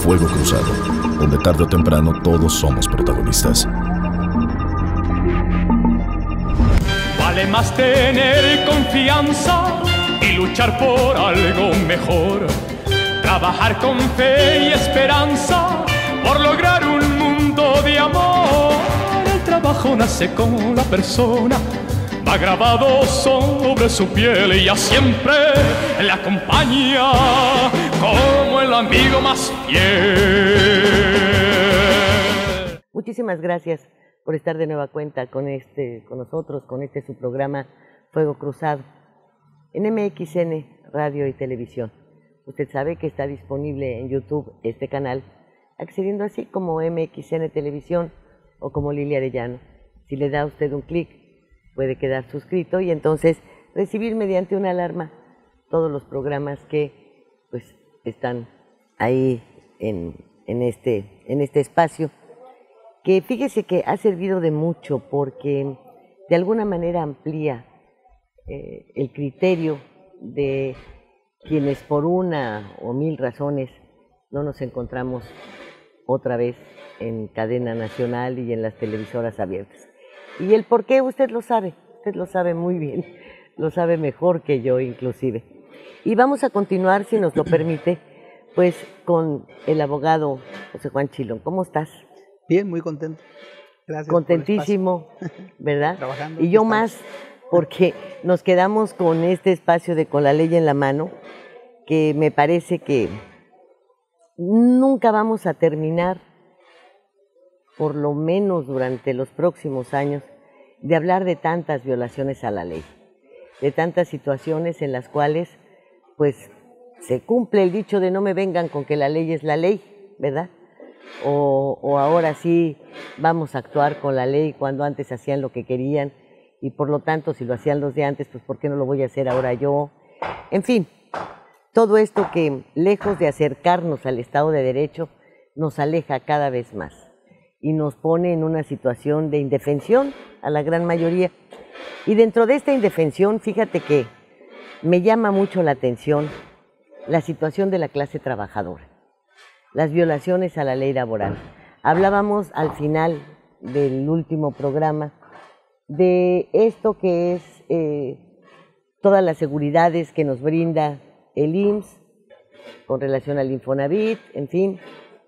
Fuego Cruzado, donde tarde o temprano todos somos protagonistas. Vale más tener confianza y luchar por algo mejor. Trabajar con fe y esperanza por lograr un mundo de amor. El trabajo nace con la persona, va grabado sobre su piel y ya siempre le acompaña como el amigo más fiel. Muchísimas gracias por estar de nueva cuenta con nosotros, con su programa Fuego Cruzado en MXN Radio y Televisión. Usted sabe que está disponible en YouTube este canal, accediendo así como MXN Televisión o como Lili Arellano. Si le da usted un clic, puede quedar suscrito y entonces recibir mediante una alarma todos los programas que pues están ahí en este espacio, que fíjese que ha servido de mucho porque de alguna manera amplía el criterio de quienes por una o mil razones no nos encontramos otra vez en cadena nacional y en las televisoras abiertas. Y el por qué usted lo sabe muy bien, lo sabe mejor que yo inclusive. Y vamos a continuar, si nos lo permite, pues con el abogado José Juan Chilón. ¿Cómo estás? Bien, muy contento. Gracias. Contentísimo, ¿verdad? Trabajando. Y yo más, porque nos quedamos con este espacio de Con la Ley en la Mano, que me parece que nunca vamos a terminar, por lo menos durante los próximos años, de hablar de tantas violaciones a la ley, de tantas situaciones en las cuales pues se cumple el dicho de no me vengan con que la ley es la ley, ¿verdad? O ahora sí vamos a actuar con la ley cuando antes hacían lo que querían y por lo tanto si lo hacían los de antes, pues ¿por qué no lo voy a hacer ahora yo? En fin, todo esto que lejos de acercarnos al Estado de Derecho nos aleja cada vez más y nos pone en una situación de indefensión a la gran mayoría. Y dentro de esta indefensión, fíjate que me llama mucho la atención la situación de la clase trabajadora, las violaciones a la ley laboral. Hablábamos al final del último programa de esto que es todas las seguridades que nos brinda el IMSS con relación al Infonavit, en fin,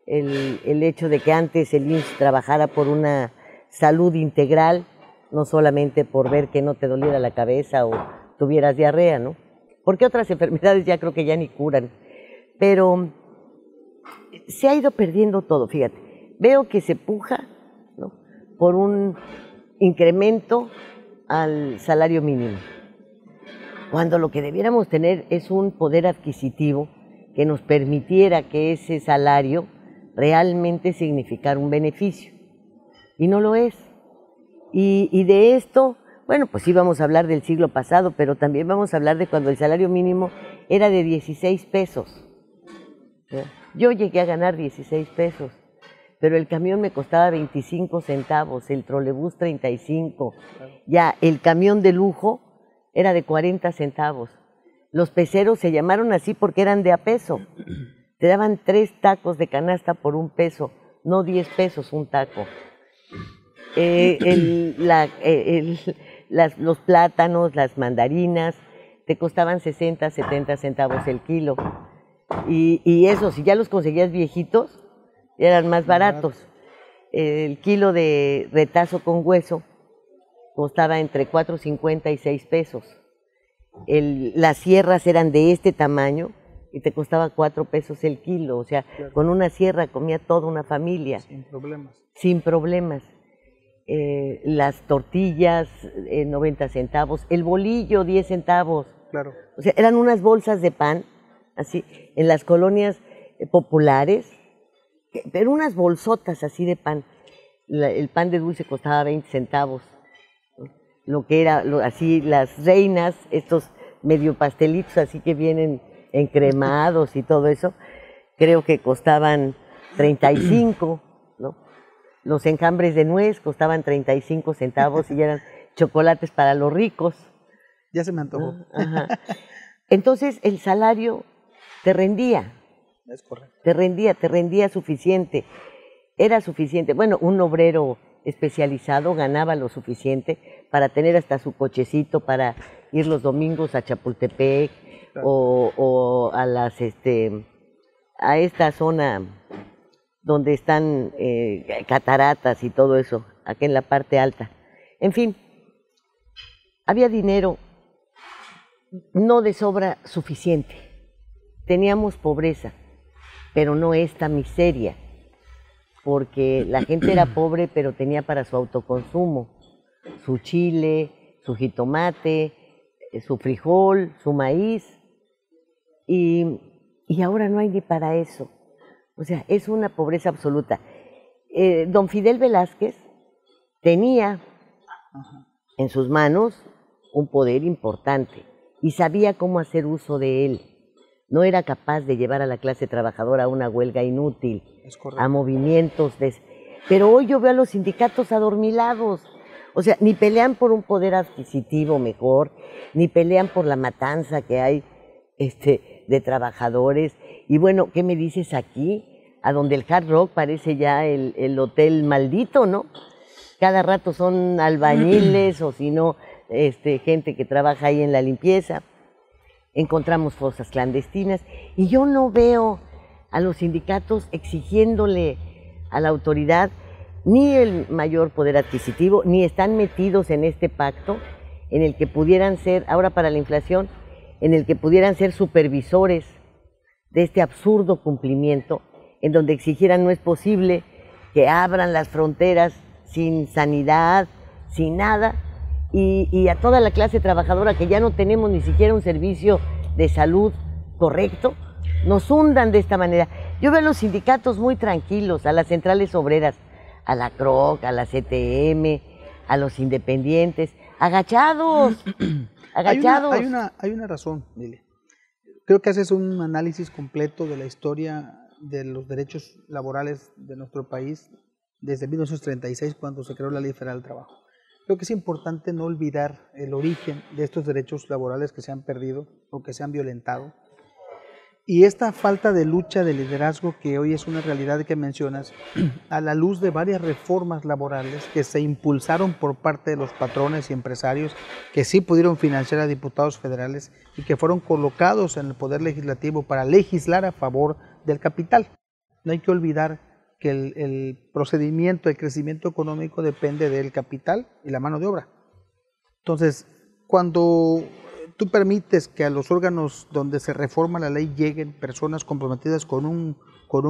el hecho de que antes el IMSS trabajara por una salud integral, no solamente por ver que no te doliera la cabeza o tuvieras diarrea, ¿no? Porque otras enfermedades ya creo que ya ni curan. Pero se ha ido perdiendo todo, fíjate. Veo que se puja, ¿no?, por un incremento al salario mínimo, cuando lo que debiéramos tener es un poder adquisitivo que nos permitiera que ese salario realmente significara un beneficio. Y no lo es. Y de esto, bueno, pues sí vamos a hablar del siglo pasado, pero también vamos a hablar de cuando el salario mínimo era de 16 pesos. Yo llegué a ganar 16 pesos, pero el camión me costaba 25 centavos, el trolebús 35, ya el camión de lujo era de 40 centavos. Los peceros se llamaron así porque eran de a peso. Te daban 3 tacos de canasta por 1 peso, no 10 pesos un taco. Los plátanos, las mandarinas, te costaban 60, 70 centavos el kilo. Y eso, si ya los conseguías viejitos, eran más baratos. El kilo de retazo con hueso costaba entre 4.50 y 6 pesos. Las sierras eran de este tamaño y te costaba 4 pesos el kilo. O sea, claro, con una sierra comía toda una familia. Sin problemas. Sin problemas. Las tortillas, 90 centavos. El bolillo, 10 centavos. Claro. O sea, eran unas bolsas de pan, así, en las colonias populares, pero unas bolsotas así de pan. El pan de dulce costaba 20 centavos. Lo que era, así, las reinas, estos medio pastelitos así que vienen encremados y todo eso, creo que costaban 35, ¿no? Los enjambres de nuez costaban 35 centavos y eran chocolates para los ricos. Ya se me antojó. Ajá. Entonces el salario te rendía, Es correcto. Te rendía suficiente. Era suficiente. Bueno, un obrero especializado ganaba lo suficiente para tener hasta su cochecito para ir los domingos a Chapultepec, claro, o a las a esta zona donde están cataratas y todo eso, aquí en la parte alta. En fin, había dinero, no de sobra suficiente. Teníamos pobreza, pero no esta miseria, porque la gente era pobre, pero tenía para su autoconsumo, su chile, su jitomate, su frijol, su maíz, y ahora no hay ni para eso. O sea, es una pobreza absoluta. Don Fidel Velázquez tenía en sus manos un poder importante y sabía cómo hacer uso de él. No era capaz de llevar a la clase trabajadora a una huelga inútil, a movimientos Pero hoy yo veo a los sindicatos adormilados. O sea, ni pelean por un poder adquisitivo mejor, ni pelean por la matanza que hay de trabajadores. Y bueno, ¿qué me dices aquí? A donde el Hard Rock parece ya el hotel maldito, ¿no? Cada rato son albañiles o si no, gente que trabaja ahí en la limpieza. Encontramos fosas clandestinas y yo no veo a los sindicatos exigiéndole a la autoridad ni el mayor poder adquisitivo, ni están metidos en este pacto en el que pudieran ser, ahora para la inflación, en el que pudieran ser supervisores de este absurdo cumplimiento, en donde exigieran no es posible que abran las fronteras sin sanidad, sin nada, y a toda la clase trabajadora que ya no tenemos ni siquiera un servicio de salud correcto, nos hundan de esta manera. Yo veo a los sindicatos muy tranquilos, a las centrales obreras, a la CROC, a la CTM, a los independientes, agachados, agachados. Hay una razón, Lili. Creo que haces un análisis completo de la historia de los derechos laborales de nuestro país desde 1936, cuando se creó la Ley Federal del Trabajo. Creo que es importante no olvidar el origen de estos derechos laborales que se han perdido o que se han violentado. Y esta falta de lucha de liderazgo que hoy es una realidad que mencionas, a la luz de varias reformas laborales que se impulsaron por parte de los patrones y empresarios que sí pudieron financiar a diputados federales y que fueron colocados en el Poder Legislativo para legislar a favor del capital. No hay que olvidar que el procedimiento de crecimiento económico depende del capital y la mano de obra. Entonces, cuando tú permites que a los órganos donde se reforma la ley lleguen personas comprometidas con un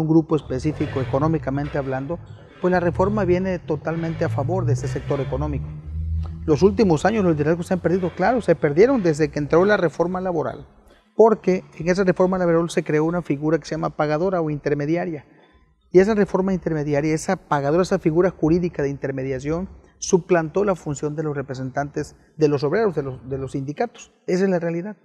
grupo específico económicamente hablando, pues la reforma viene totalmente a favor de ese sector económico. Los últimos años los liderazgos se han perdido, claro, se perdieron desde que entró la reforma laboral, porque en esa reforma laboral se creó una figura que se llama pagadora o intermediaria. Y esa reforma intermediaria, esa pagadora, esa figura jurídica de intermediación, suplantó la función de los representantes de los obreros, de los sindicatos. Esa es la realidad.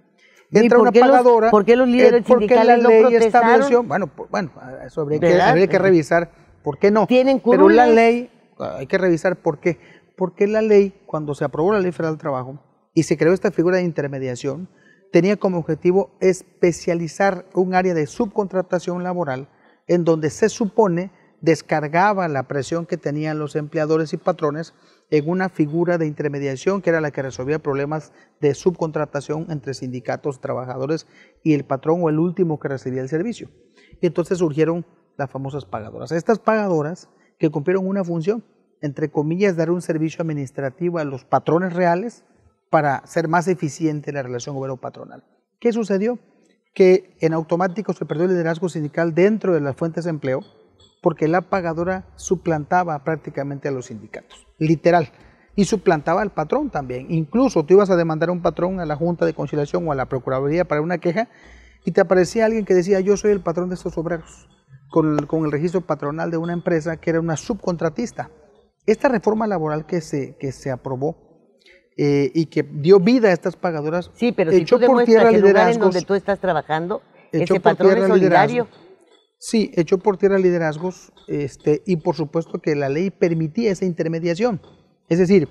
Entra una pagadora. ¿Por qué los líderes sindicales no protestaron? Bueno, eso habría que revisar por qué no. ¿Tienen curules? Pero la ley, hay que revisar por qué. Porque la ley, cuando se aprobó la Ley Federal del Trabajo y se creó esta figura de intermediación, tenía como objetivo especializar un área de subcontratación laboral en donde se supone descargaba la presión que tenían los empleadores y patrones en una figura de intermediación que era la que resolvía problemas de subcontratación entre sindicatos, trabajadores y el patrón o el último que recibía el servicio. Y entonces surgieron las famosas pagadoras. Estas pagadoras que cumplieron una función, entre comillas, dar un servicio administrativo a los patrones reales para ser más eficiente la relación obrero-patronal. ¿Qué sucedió? Que en automático se perdió el liderazgo sindical dentro de las fuentes de empleo porque la pagadora suplantaba prácticamente a los sindicatos, literal, y suplantaba al patrón también. Incluso tú ibas a demandar a un patrón a la Junta de Conciliación o a la Procuraduría para una queja y te aparecía alguien que decía yo soy el patrón de estos obreros, con el registro patronal de una empresa que era una subcontratista. Esta reforma laboral que se aprobó y que dio vida a estas pagadoras, sí, pero si tú demuestras que el lugar en donde tú estás trabajando, ese patrón es solidario. Sí, echó por tierra liderazgos y por supuesto que la ley permitía esa intermediación. Es decir,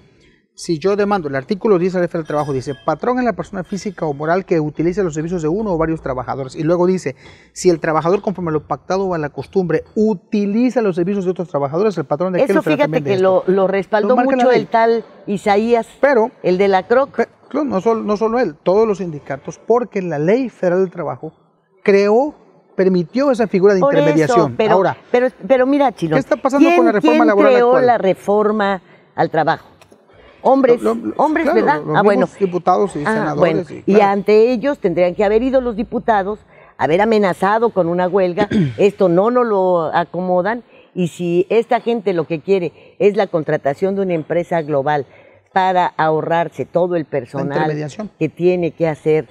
Si yo demando, el artículo 10 de la ley del trabajo dice, patrón es la persona física o moral que utilice los servicios de uno o varios trabajadores. Y luego dice, si el trabajador conforme a lo pactado o a la costumbre utiliza los servicios de otros trabajadores, el patrón de eso fíjate que lo respaldó mucho el tal Isaías, pero el de la CROC. No solo él, todos los sindicatos, porque la ley federal del trabajo permitió esa figura de Por intermediación. Eso, Ahora, pero mira, Chilón, ¿qué está pasando con la reforma laboral ¿quién creó actual? la reforma al trabajo? Hombres, hombres, claro, ¿verdad? Los mismos diputados y senadores. Bueno, y ante ellos tendrían que haber ido los diputados, haber amenazado con una huelga, esto no nos lo acomodan, y si esta gente lo que quiere es la contratación de una empresa global para ahorrarse todo el personal que tiene que hacer,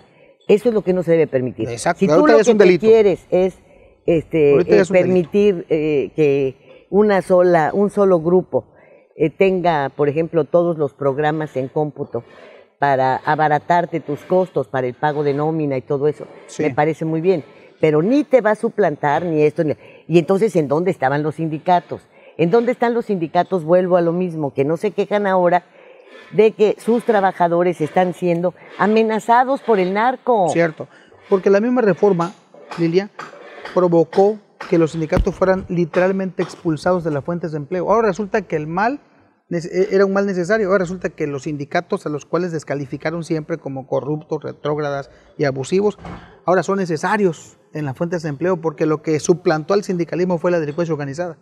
eso es lo que no se debe permitir. Exacto. Si tú lo que te quieres es permitir que un solo grupo tenga, por ejemplo, todos los programas en cómputo para abaratarte tus costos, para el pago de nómina y todo eso, me parece muy bien. Pero ni te va a suplantar ni esto. Y entonces, ¿en dónde estaban los sindicatos? ¿En dónde están los sindicatos? Vuelvo a lo mismo, que no se quejan ahora de que sus trabajadores están siendo amenazados por el narco. Cierto, porque la misma reforma, Lilia, provocó que los sindicatos fueran literalmente expulsados de las fuentes de empleo. Ahora resulta que el mal era un mal necesario, ahora resulta que los sindicatos a los cuales descalificaron siempre como corruptos, retrógradas y abusivos, ahora son necesarios en las fuentes de empleo porque lo que suplantó al sindicalismo fue la delincuencia organizada.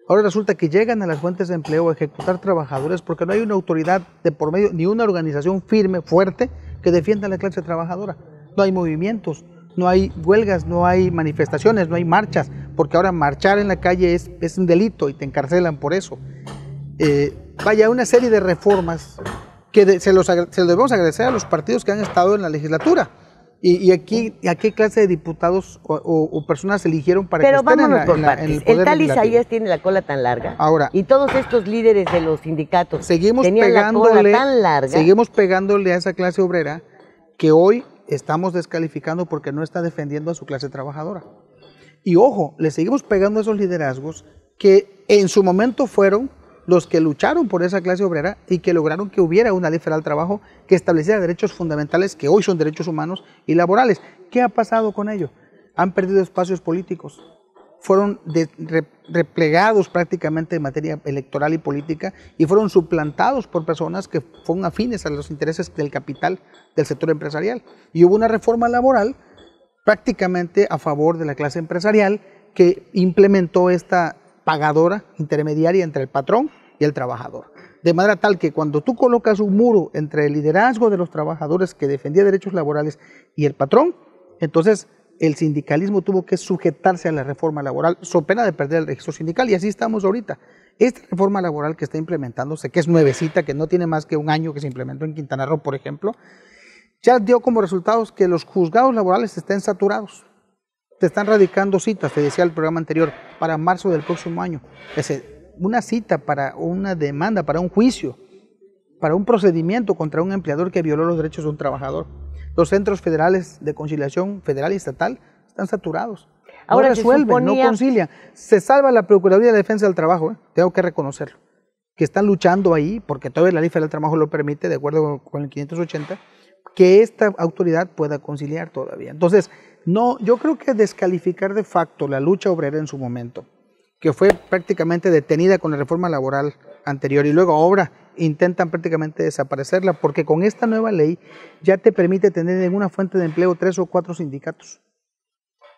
Ahora resulta que llegan a las fuentes de empleo a ejecutar trabajadores porque no hay una autoridad de por medio, ni una organización firme, fuerte, que defienda a la clase trabajadora. No hay movimientos, no hay huelgas, no hay manifestaciones, no hay marchas, porque ahora marchar en la calle es un delito y te encarcelan por eso. Vaya, una serie de reformas que se los debemos agradecer a los partidos que han estado en la legislatura. ¿Y aquí a qué clase de diputados o personas se eligieron para que estén en el poder el tal legislativo? Isaías tiene la cola tan larga. Ahora, y todos estos líderes de los sindicatos tenían la cola tan larga. Seguimos pegándole a esa clase obrera que hoy estamos descalificando porque no está defendiendo a su clase trabajadora. Y ojo, le seguimos pegando a esos liderazgos que en su momento fueron los que lucharon por esa clase obrera y que lograron que hubiera una ley federal del trabajo que estableciera derechos fundamentales que hoy son derechos humanos y laborales. ¿Qué ha pasado con ello? Han perdido espacios políticos, fueron replegados prácticamente en materia electoral y política y fueron suplantados por personas que fueron afines a los intereses del capital del sector empresarial. Y hubo una reforma laboral prácticamente a favor de la clase empresarial que implementó esta pagadora intermediaria entre el patrón y el trabajador. De manera tal que cuando tú colocas un muro entre el liderazgo de los trabajadores que defendía derechos laborales y el patrón, entonces el sindicalismo tuvo que sujetarse a la reforma laboral, so pena de perder el registro sindical, y así estamos ahorita. Esta reforma laboral que está implementándose, que es nuevecita, que no tiene más que un año que se implementó en Quintana Roo, por ejemplo, ya dio como resultados que los juzgados laborales estén saturados. Te están radicando citas, te decía el programa anterior, para marzo del próximo año. Es decir, una cita para una demanda, para un juicio, para un procedimiento contra un empleador que violó los derechos de un trabajador. Los centros federales de conciliación federal y estatal están saturados. Ahora no resuelven, no concilian. Se salva la Procuraduría de Defensa del Trabajo, tengo que reconocerlo, que están luchando ahí, porque todavía la ley federal del trabajo lo permite, de acuerdo con el 580, que esta autoridad pueda conciliar todavía. Entonces, no, yo creo que descalificar de facto la lucha obrera en su momento, que fue prácticamente detenida con la reforma laboral anterior y luego ahora intentan prácticamente desaparecerla, porque con esta nueva ley ya te permite tener en una fuente de empleo 3 o 4 sindicatos,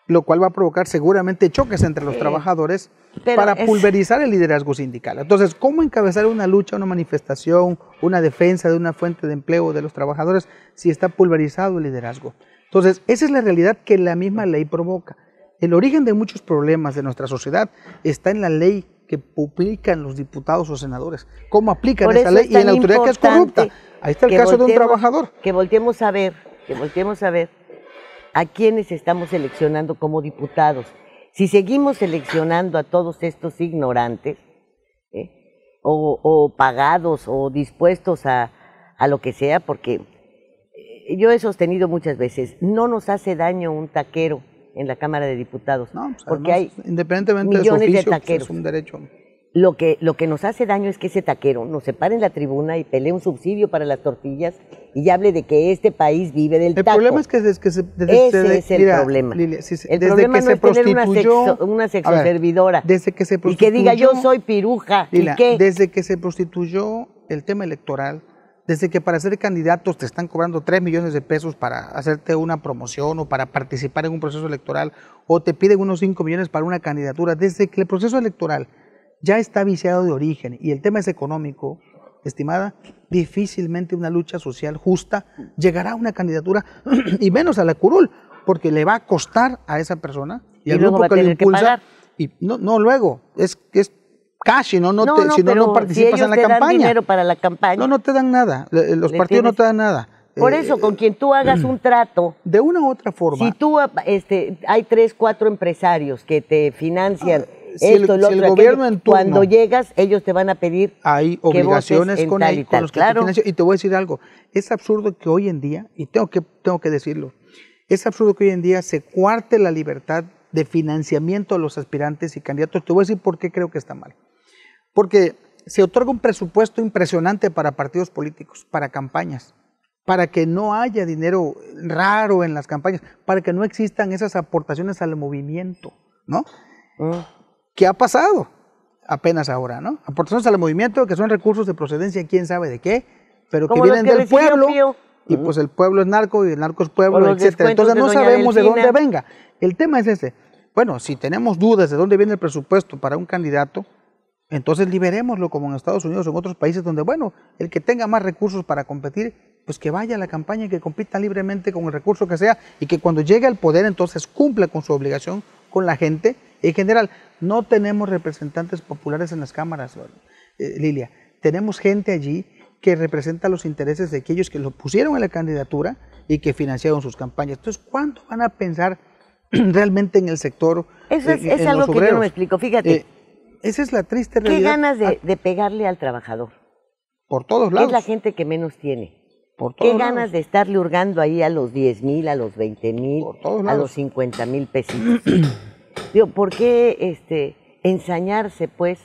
lo cual va a provocar seguramente choques entre los trabajadores para pulverizar el liderazgo sindical. Entonces, ¿cómo encabezar una lucha, una manifestación, una defensa de una fuente de empleo de los trabajadores si está pulverizado el liderazgo? Entonces, esa es la realidad que la misma ley provoca. El origen de muchos problemas de nuestra sociedad está en la ley que publican los diputados o senadores. ¿Cómo aplican esa ley? Y en la autoridad que es corrupta. Ahí está el caso de un trabajador. Que volteemos a ver a quienes estamos seleccionando como diputados. Si seguimos seleccionando a todos estos ignorantes, o pagados, o dispuestos a lo que sea, porque yo he sostenido muchas veces, no nos hace daño un taquero en la Cámara de Diputados, No, pues porque además, hay independientemente millones de su oficio, de taqueros. pues es un derecho. lo que nos hace daño es que ese taquero nos se pare en la tribuna y pelee un subsidio para las tortillas y hable de que este país vive del taco. El problema es que desde que ese es el problema. Lilia, el problema no es tener una sexoservidora desde que se y que diga yo soy piruja. Lilia, ¿y qué? Desde que se prostituyó el tema electoral, desde que para ser candidatos te están cobrando 3 millones de pesos para hacerte una promoción o para participar en un proceso electoral, o te piden unos 5 millones para una candidatura, desde que el proceso electoral ya está viciado de origen y el tema es económico, estimada, difícilmente una lucha social justa llegará a una candidatura y menos a la curul, porque le va a costar a esa persona y al grupo que lo impulsa. Y no luego, es cash, si no participas en la campaña. Dan dinero para la campaña. No te dan nada, los partidos no te dan nada. Por eso, con quien tú hagas un trato, de una u otra forma. Si tú, hay 3, 4 empresarios que te financian si el gobierno en turno, cuando llegas, ellos te van a pedir hay obligaciones con los que claro. te financian. Y te voy a decir algo, es absurdo que hoy en día, y tengo que decirlo, es absurdo que hoy en día se cuarte la libertad de financiamiento a los aspirantes y candidatos. Te voy a decir por qué creo que está mal. Porque se otorga un presupuesto impresionante para partidos políticos, para campañas, para que no haya dinero raro en las campañas, para que no existan esas aportaciones al movimiento, ¿no? ¿Qué ha pasado? Apenas ahora, ¿no? Aportaciones al movimiento que son recursos de procedencia, quién sabe de qué, pero que vienen del pueblo, y pues el pueblo es narco y el narco es pueblo, etcétera. Entonces no sabemos de dónde venga. El tema es ese. Bueno, si tenemos dudas de dónde viene el presupuesto para un candidato, entonces liberémoslo como en Estados Unidos o en otros países donde, bueno, el que tenga más recursos para competir, pues que vaya a la campaña y que compita libremente con el recurso que sea y que cuando llegue al poder entonces cumpla con su obligación con la gente. En general, no tenemos representantes populares en las cámaras, Lilia. Tenemos gente allí que representa los intereses de aquellos que lo pusieron en la candidatura y que financiaron sus campañas. Entonces, ¿cuándo van a pensar realmente en el sector? Eso es algo que yo no me explico. Fíjate. Esa es la triste realidad. ¿Qué ganas de pegarle al trabajador? Por todos lados. Es la gente que menos tiene. Por todos ¿Qué ganas lados. de estarle hurgando ahí a los 10,000, a los 20,000, a los 50,000 pesitos? Digo, ¿por qué ensañarse, pues,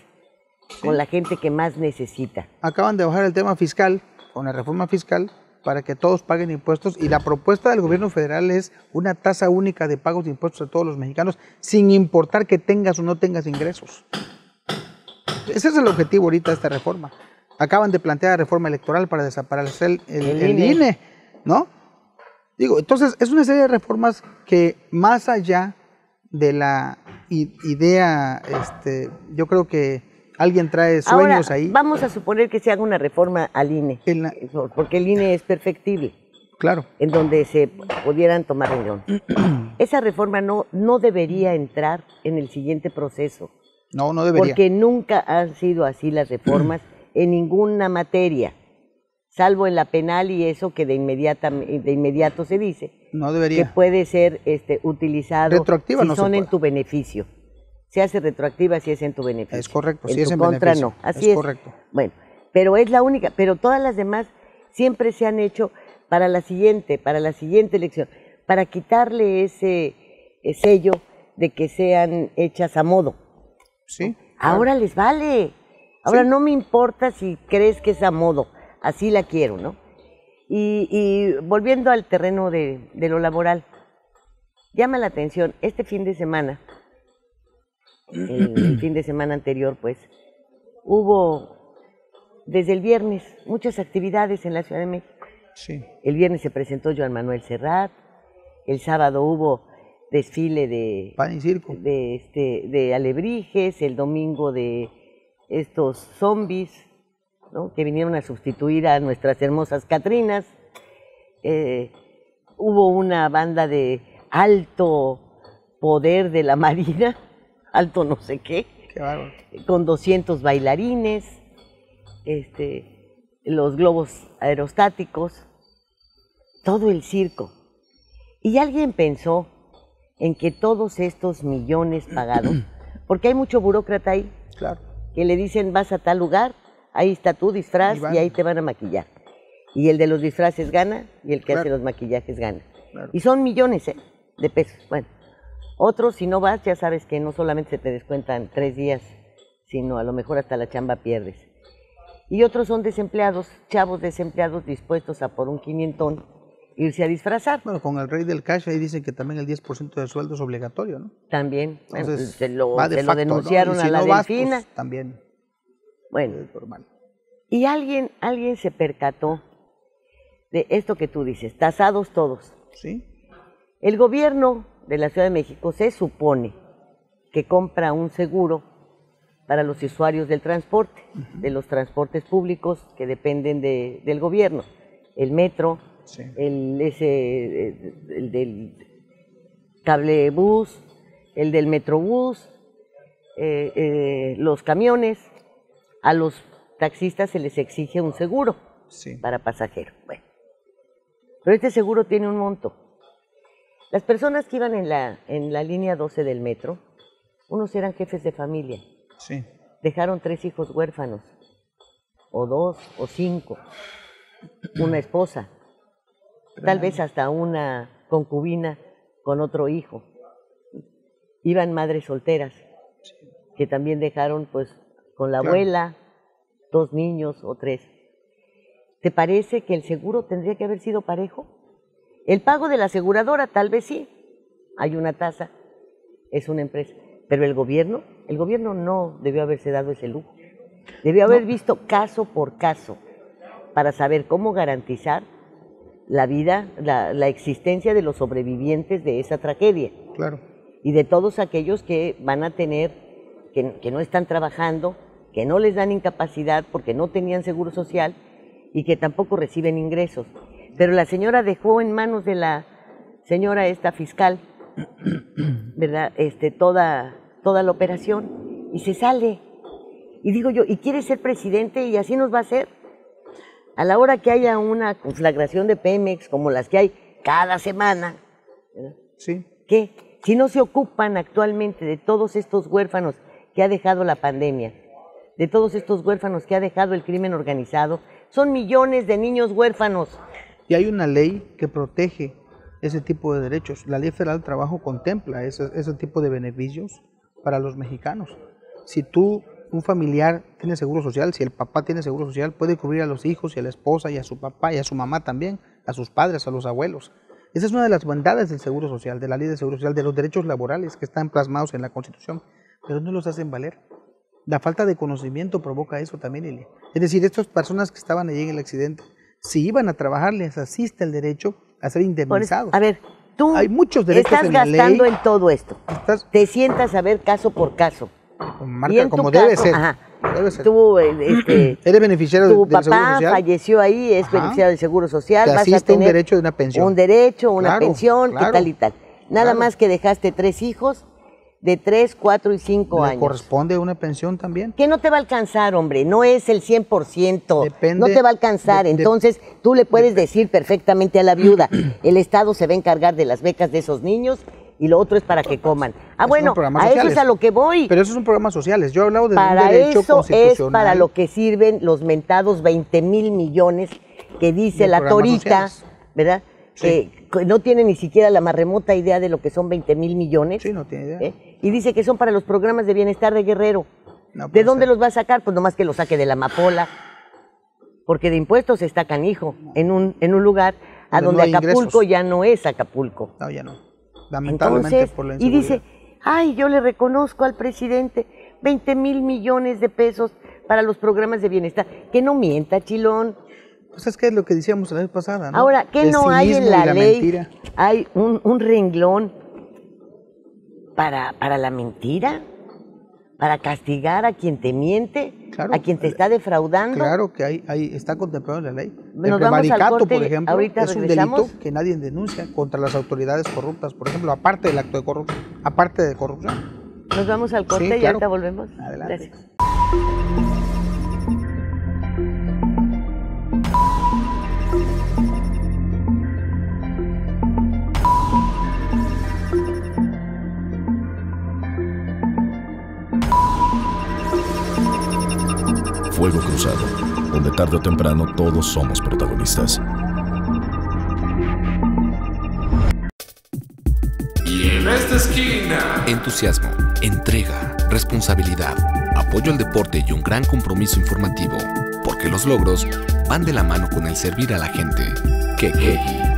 con la gente que más necesita? Acaban de bajar el tema fiscal, con la reforma fiscal, para que todos paguen impuestos, y la propuesta del gobierno federal es una tasa única de pagos de impuestos a todos los mexicanos, sin importar que tengas o no tengas ingresos. Ese es el objetivo ahorita de esta reforma. Acaban de plantear la reforma electoral para desaparecer el INE, ¿no? Digo, entonces, es una serie de reformas que más allá de la idea, yo creo que alguien trae sueños ahí. Vamos a suponer que se haga una reforma al INE, porque el INE es perfectible. Claro. En donde se pudieran tomar reunión. Esa reforma no debería entrar en el siguiente proceso. No debería. Porque nunca han sido así las reformas en ninguna materia, salvo en la penal y eso que de inmediato se dice. No debería. Que puede ser utilizado retroactiva, si no son se en tu beneficio. Se hace retroactiva si es en tu beneficio. Es correcto, en si es tu en contra beneficio. No, así es. Correcto. Bueno, pero es la única, pero todas las demás siempre se han hecho para la siguiente elección, para quitarle ese sello de que sean hechas a modo. Sí. Ahora les vale. Ahora no me importa si crees que es a modo, así la quiero, ¿no? Y volviendo al terreno de lo laboral, llama la atención, este fin de semana, el fin de semana anterior, pues, hubo desde el viernes muchas actividades en la Ciudad de México. Sí. El viernes se presentó Joan Manuel Serrat, el sábado hubo desfile de pan y circo, de alebrijes, el domingo de estos zombies, ¿no? Que vinieron a sustituir a nuestras hermosas Catrinas. Hubo una banda de alto poder de la Marina, alto no sé qué, con 200 bailarines, los globos aerostáticos, todo el circo. Y alguien pensó en que todos estos millones pagados, porque hay mucho burócrata ahí, claro, que le dicen vas a tal lugar, ahí está tu disfraz y ahí te van a maquillar. Y el de los disfraces gana y el que hace los maquillajes gana. Claro. Y son millones de pesos. Bueno, otros si no vas ya sabes que no solamente se te descuentan 3 días, sino a lo mejor hasta la chamba pierdes. Y otros son desempleados, chavos desempleados dispuestos a por un quinientón irse a disfrazar. Bueno, con el rey del cash ahí dicen que también el 10% del sueldo es obligatorio, ¿no? También, Entonces, se lo facto, denunciaron, ¿no? Y si a la no vas, Delfina. pues, también Bueno, es normal. y alguien se percató de esto que tú dices, tasados todos. ¿Sí? El gobierno de la Ciudad de México se supone que compra un seguro para los usuarios del transporte, de los transportes públicos que dependen del gobierno, el metro, Sí. el del cablebús, el del metrobús, los camiones. A los taxistas se les exige un seguro Sí. para pasajeros. Bueno, pero este seguro tiene un monto. Las personas que iban en la línea 12 del metro, unos eran jefes de familia, Sí. dejaron 3 hijos huérfanos, o 2, o 5, una esposa, tal vez hasta una concubina con otro hijo. Iban madres solteras, que también dejaron pues con la Claro. abuela, 2 niños o 3. ¿Te parece que el seguro tendría que haber sido parejo? El pago de la aseguradora tal vez sí, hay una tasa, es una empresa, pero el gobierno no debió haberse dado ese lujo. Debió haber visto caso por caso para saber cómo garantizar la vida, la existencia de los sobrevivientes de esa tragedia Claro. y de todos aquellos que van a tener, que no están trabajando, que no les dan incapacidad porque no tenían seguro social y que tampoco reciben ingresos. Pero la señora dejó en manos de la señora esta fiscal, ¿verdad? Toda la operación y se sale. Y digo yo, ¿y quiere ser presidente y así nos va a hacer? A la hora que haya una conflagración de Pemex como las que hay cada semana, ¿verdad? Sí. ¿Qué? Si no se ocupan actualmente de todos estos huérfanos que ha dejado la pandemia, de todos estos huérfanos que ha dejado el crimen organizado, son millones de niños huérfanos. Y hay una ley que protege ese tipo de derechos. La Ley Federal del Trabajo contempla ese tipo de beneficios para los mexicanos. Si un familiar tiene seguro social, si el papá tiene seguro social, puede cubrir a los hijos y a la esposa y a su papá y a su mamá también, a sus padres, a los abuelos. Esa es una de las bondades del seguro social, de la Ley de Seguro Social, de los derechos laborales que están plasmados en la Constitución, pero no los hacen valer. La falta de conocimiento provoca eso también, Elia. Es decir, estas personas que estaban allí en el accidente, si iban a trabajar, les asiste el derecho a ser indemnizados. A ver, tú hay muchos derechos estás en la ley. gastando en todo esto. Estás- Te sientas a ver caso por caso. Marca Y en tu como caso, debe ser. ajá, Debe ser. tú, Eres beneficiario tu del Seguro papá Social. falleció ahí, es Ajá. beneficiario del Seguro Social, Te vas a asiste un tener derecho de una pensión. un derecho, una Claro, pensión, claro, qué tal y tal. Nada claro. más que dejaste 3 hijos de 3, 4 y 5 ¿Le años. corresponde una pensión también? Que no te va a alcanzar, hombre, no es el 100%, Depende no te va a alcanzar. Entonces, tú le puedes decir perfectamente a la viuda, el Estado se va a encargar de las becas de esos niños y lo otro es para que coman. Ah, Esos bueno, son programas a eso sociales. es a lo que voy. Pero esos son programas sociales. Yo he hablado de un Para derecho eso es constitucional. para lo que sirven los mentados 20,000 millones que dice De la programas Torita, sociales. ¿verdad? Sí. Que no tiene ni siquiera la más remota idea de lo que son 20,000 millones. Sí, no tiene idea. Y dice que son para los programas de bienestar de Guerrero. No ¿De puede dónde ser. los va a sacar? Pues nomás que los saque de la amapola. Porque de impuestos está canijo en un lugar a Donde donde no hay Acapulco ingresos. ya no es Acapulco. No, ya no. Lamentablemente Entonces, por la y inseguridad. dice, ay, yo le reconozco al presidente 20,000 millones de pesos para los programas de bienestar. Que no mienta, Chilón. Pues es que es lo que decíamos la vez pasada, ¿no? Ahora, ¿qué El no hay en cinismo y la ley? mentira. Hay un renglón para la mentira, para castigar a quien te miente, Claro. a quien te está defraudando. Claro que hay está contemplado en la ley. Nos El vamos al prevaricato, corte por y ejemplo, ahorita es un regresamos. delito que nadie denuncia contra las autoridades corruptas, por ejemplo, aparte del acto de corrupción, aparte de corrupción. Nos vamos al corte Sí, y claro. ahorita volvemos. Adelante. Gracias. Fuego Cruzado, donde tarde o temprano todos somos protagonistas. Y en esta esquina, Entusiasmo, entrega, responsabilidad. apoyo al deporte y un gran compromiso informativo, porque los logros van de la mano con el servir a la gente. Kekegi.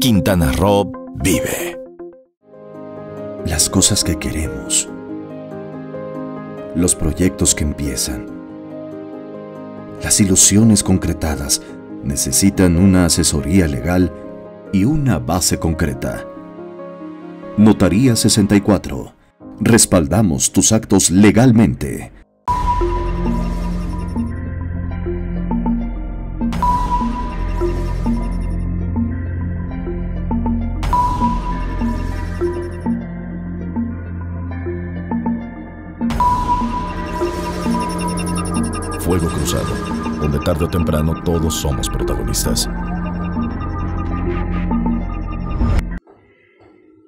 Quintana Roo vive. Las cosas que queremos, los proyectos que empiezan, las ilusiones concretadas necesitan una asesoría legal y una base concreta. Notaría 64. Respaldamos tus actos legalmente. Fuego Cruzado, donde tarde o temprano todos somos protagonistas.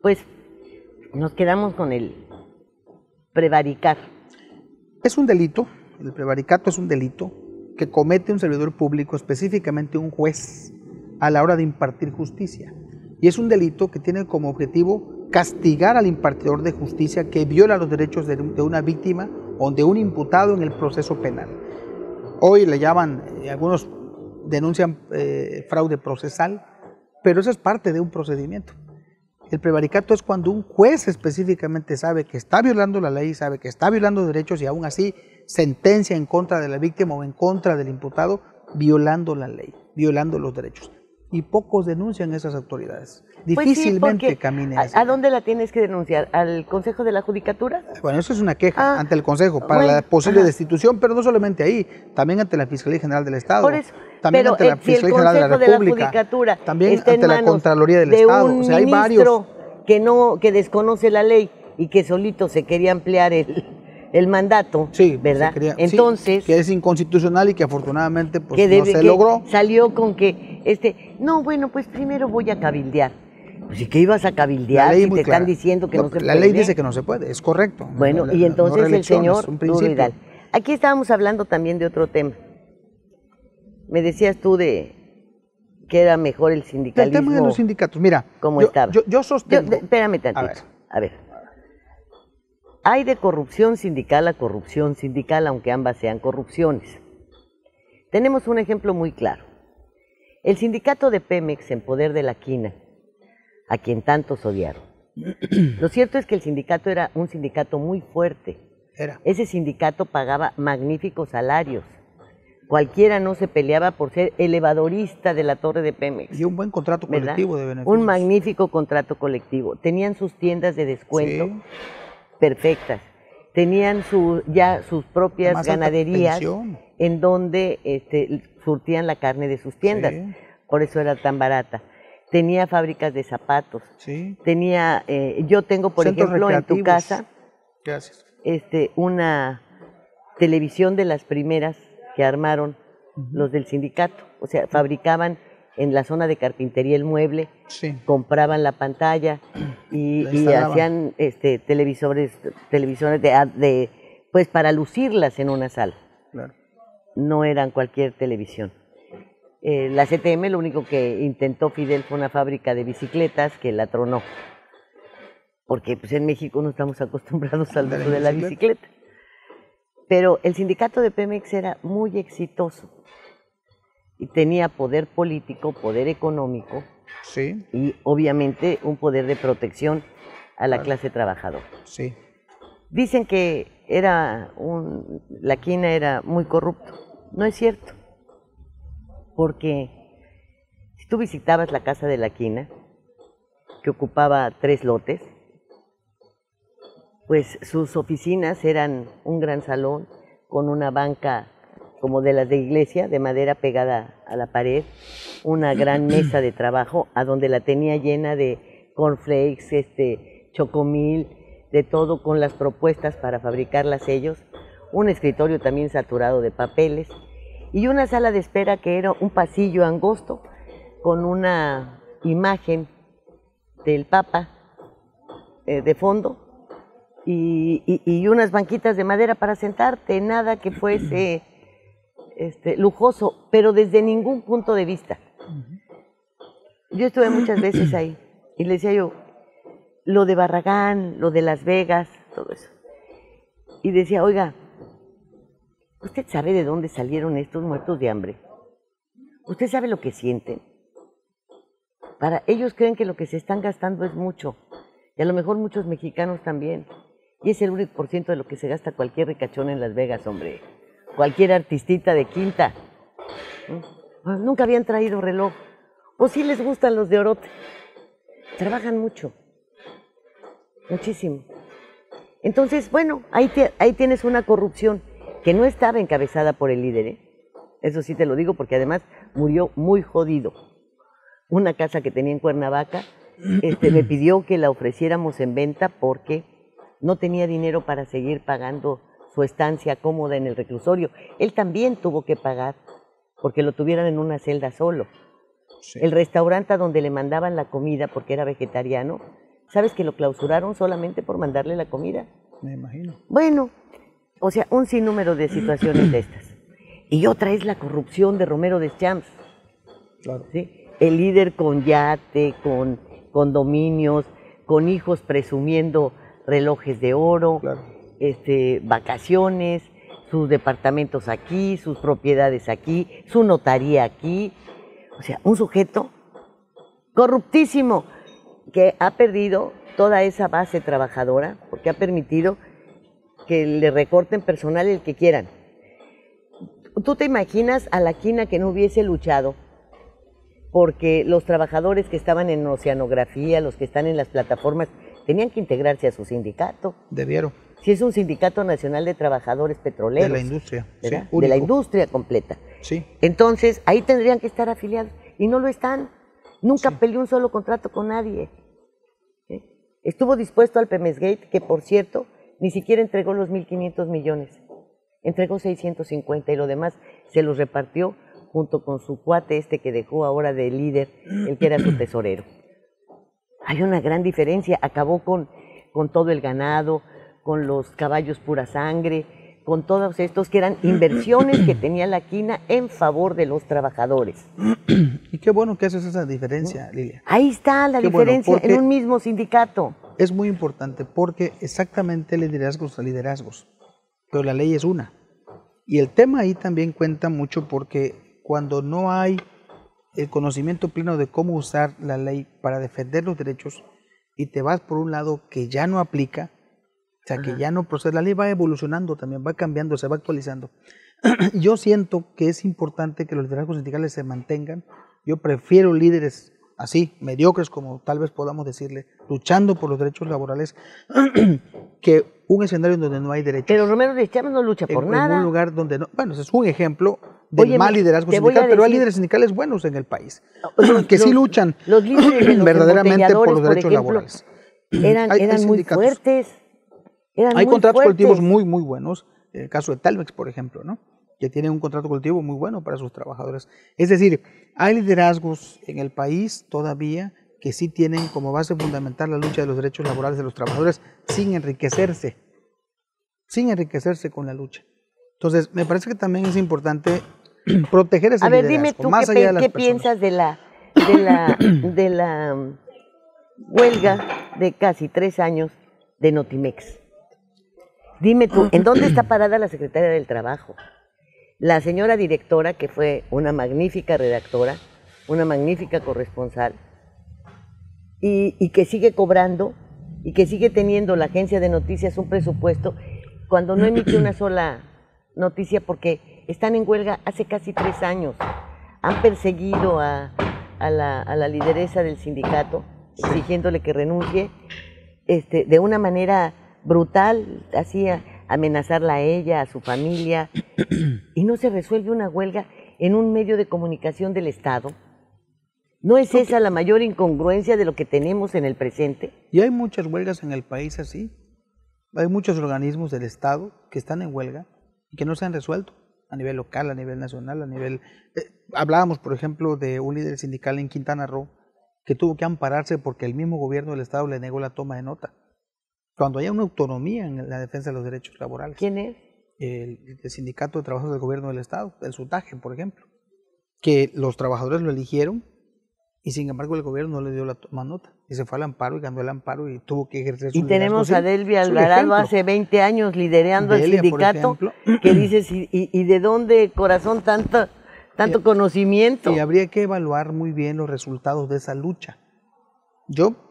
Pues nos quedamos con el prevaricar. Es un delito, el prevaricato es un delito que comete un servidor público, específicamente un juez, a la hora de impartir justicia. Y es un delito que tiene como objetivo castigar al impartidor de justicia que viola los derechos de una víctima o de un imputado en el proceso penal. Hoy le llaman, algunos denuncian fraude procesal, pero eso es parte de un procedimiento. El prevaricato es cuando un juez específicamente sabe que está violando la ley, sabe que está violando derechos y aún así sentencia en contra de la víctima o en contra del imputado, violando la ley, violando los derechos. Y pocos denuncian esas autoridades. Difícilmente pues sí, camine así. ¿A dónde la tienes que denunciar? ¿Al Consejo de la Judicatura? Bueno, eso es una queja ante el Consejo para la posible destitución, pero no solamente ahí, también ante la Fiscalía General del Estado, Por eso, también ante la Fiscalía General de la República, también ante la Contraloría del Estado. O sea, hay varios que desconoce la ley y que solito se quería ampliar el mandato, Sí, ¿verdad? sí, Entonces, que es inconstitucional y que afortunadamente pues, que no se logró. salió con que, no, bueno, pues primero voy a cabildear. Pues, ¿y qué ibas a cabildear si te están diciendo que no se puede? La ley dice que no se puede, es correcto. Bueno, y entonces el señor Duro Hidalgo. Aquí estábamos hablando también de otro tema. Me decías tú de que era mejor el sindicalismo. El tema de los sindicatos, mira, ¿Cómo estaba? Yo sostengo. Espérame tantito. A ver. Hay de corrupción sindical a corrupción sindical, aunque ambas sean corrupciones. Tenemos un ejemplo muy claro. El sindicato de Pemex en poder de la quina, a quien tantos odiaron. Lo cierto es que el sindicato era un sindicato muy fuerte. Ese sindicato pagaba magníficos salarios. Cualquiera no se peleaba por ser elevadorista de la torre de Pemex. Y un buen contrato colectivo de beneficios. Un magnífico contrato colectivo. Tenían sus tiendas de descuento perfectas. Tenían ya sus propias ganaderías en donde surtían la carne de sus tiendas. Por eso era tan barata. Tenía fábricas de zapatos. Tenía, yo tengo, por ejemplo, en tu casa, una televisión de las primeras que armaron los del sindicato. O sea, fabricaban en la zona de carpintería el mueble, compraban la pantalla y hacían televisores pues para lucirlas en una sala. Claro. No eran cualquier televisión. La CTM lo único que intentó Fidel fue una fábrica de bicicletas que la tronó. Porque pues en México no estamos acostumbrados al uso de la bicicleta. Pero el sindicato de Pemex era muy exitoso y tenía poder político, poder económico y obviamente un poder de protección a la clase trabajadora. Dicen que la quina era muy corrupto. No es cierto, porque si tú visitabas la casa de la quina, que ocupaba 3 lotes, pues sus oficinas eran un gran salón con una banca como de las de iglesia, de madera pegada a la pared, una gran mesa de trabajo, a donde la tenía llena de cornflakes, chocomil, de todo, con las propuestas para fabricarlas ellos, un escritorio también saturado de papeles, y una sala de espera que era un pasillo angosto, con una imagen del Papa de fondo, y unas banquitas de madera para sentarte, nada que fuese lujoso, pero desde ningún punto de vista. Yo estuve muchas veces ahí y le decía yo, lo de Barragán, lo de Las Vegas, todo eso. Y decía, oiga, ¿usted sabe de dónde salieron estos muertos de hambre? ¿Usted sabe lo que sienten? Ellos creen que lo que se están gastando es mucho, y a lo mejor muchos mexicanos también. Y es el 1% de lo que se gasta cualquier ricachón en Las Vegas, hombre. Cualquier artistita de quinta. Nunca habían traído reloj. O sí les gustan los de Orote. Trabajan mucho. Muchísimo. Entonces, bueno, ahí tienes una corrupción que no estaba encabezada por el líder, Eso sí te lo digo porque además murió muy jodido. Una casa que tenía en Cuernavaca, me pidió que la ofreciéramos en venta porque no tenía dinero para seguir pagando su estancia cómoda en el reclusorio. Él también tuvo que pagar porque lo tuvieran en una celda solo. El restaurante a donde le mandaban la comida porque era vegetariano, ¿sabes que lo clausuraron solamente por mandarle la comida? Me imagino. Bueno, o sea, un sinnúmero de situaciones de estas. Y otra es la corrupción de Romero Deschamps. Claro. ¿Sí? El líder con yate, con condominios, con hijos presumiendo relojes de oro, vacaciones, sus departamentos aquí, sus propiedades aquí, su notaría aquí. O sea, un sujeto corruptísimo que ha perdido toda esa base trabajadora porque ha permitido que le recorten personal el que quieran. ¿Tú te imaginas a la quina que no hubiese luchado porque los trabajadores que estaban en oceanografía, los que están en las plataformas, tenían que integrarse a su sindicato? Debieron. Si es un sindicato nacional de trabajadores petroleros. De la industria. ¿verdad? De la industria completa. Sí. Entonces, ahí tendrían que estar afiliados. Y no lo están. Nunca peleó un solo contrato con nadie. Estuvo dispuesto al Pemesgate, que por cierto, ni siquiera entregó los 1.500 millones, entregó 650 y lo demás se los repartió junto con su cuate que dejó ahora de líder, el que era su tesorero. Hay una gran diferencia, acabó con todo el ganado, con los caballos pura sangre, con todos estos que eran inversiones que tenía la quina en favor de los trabajadores. Y qué bueno que haces esa diferencia, Lilia. Ahí está la diferencia, en un mismo sindicato. Es muy importante porque exactamente liderazgos a liderazgos, pero la ley es una. Y el tema ahí también cuenta mucho porque cuando no hay el conocimiento pleno de cómo usar la ley para defender los derechos y te vas por un lado que ya no aplica, o sea, que ya no procede, la ley va evolucionando también, va cambiando, se va actualizando. Yo siento que es importante que los liderazgos sindicales se mantengan. Yo prefiero líderes así, mediocres, como tal vez podamos decirle, luchando por los derechos laborales, que un escenario donde no hay derechos. Pero Romero de Chávez no lucha por nada. En un lugar donde no, bueno, ese es un ejemplo del mal liderazgo sindical, pero hay líderes sindicales buenos en el país, que sí luchan los líderes de los verdaderamente por los derechos ejemplo, laborales. Eran muy fuertes. Hay contratos colectivos muy, muy buenos, en el caso de Telmex, por ejemplo, ¿no? Que tiene un contrato colectivo muy bueno para sus trabajadores. Es decir, hay liderazgos en el país todavía que sí tienen como base fundamental la lucha de los derechos laborales de los trabajadores sin enriquecerse con la lucha. Entonces, me parece que también es importante proteger ese liderazgo. A ver, dime tú más allá de las qué personas. piensas de la huelga de casi 3 años de Notimex. Dime tú, ¿en dónde está parada la secretaria del Trabajo? La señora directora, que fue una magnífica redactora, una magnífica corresponsal, y que sigue cobrando, y que sigue teniendo la agencia de noticias un presupuesto, cuando no emite una sola noticia, porque están en huelga hace casi 3 años. Han perseguido a la lideresa del sindicato, exigiéndole que renuncie, de una manera brutal, así amenazarla a ella, a su familia, y no se resuelve una huelga en un medio de comunicación del Estado. ¿No es esa la mayor incongruencia de lo que tenemos en el presente? Y hay muchas huelgas en el país así. Hay muchos organismos del Estado que están en huelga y que no se han resuelto a nivel local, a nivel nacional, a nivel... hablábamos, por ejemplo, de un líder sindical en Quintana Roo que tuvo que ampararse porque el mismo gobierno del Estado le negó la toma de nota. Cuando haya una autonomía en la defensa de los derechos laborales. ¿Quién es? El Sindicato de Trabajadores del Gobierno del Estado, el SUTAGE, por ejemplo, que los trabajadores lo eligieron y sin embargo el gobierno no le dio la toma nota y se fue al amparo y ganó el amparo y tuvo que ejercer su liderazgo. Y tenemos a Delvia Alvarado hace 20 años liderando el sindicato, que dices, ¿y de dónde, corazón, tanto conocimiento? Y habría que evaluar muy bien los resultados de esa lucha.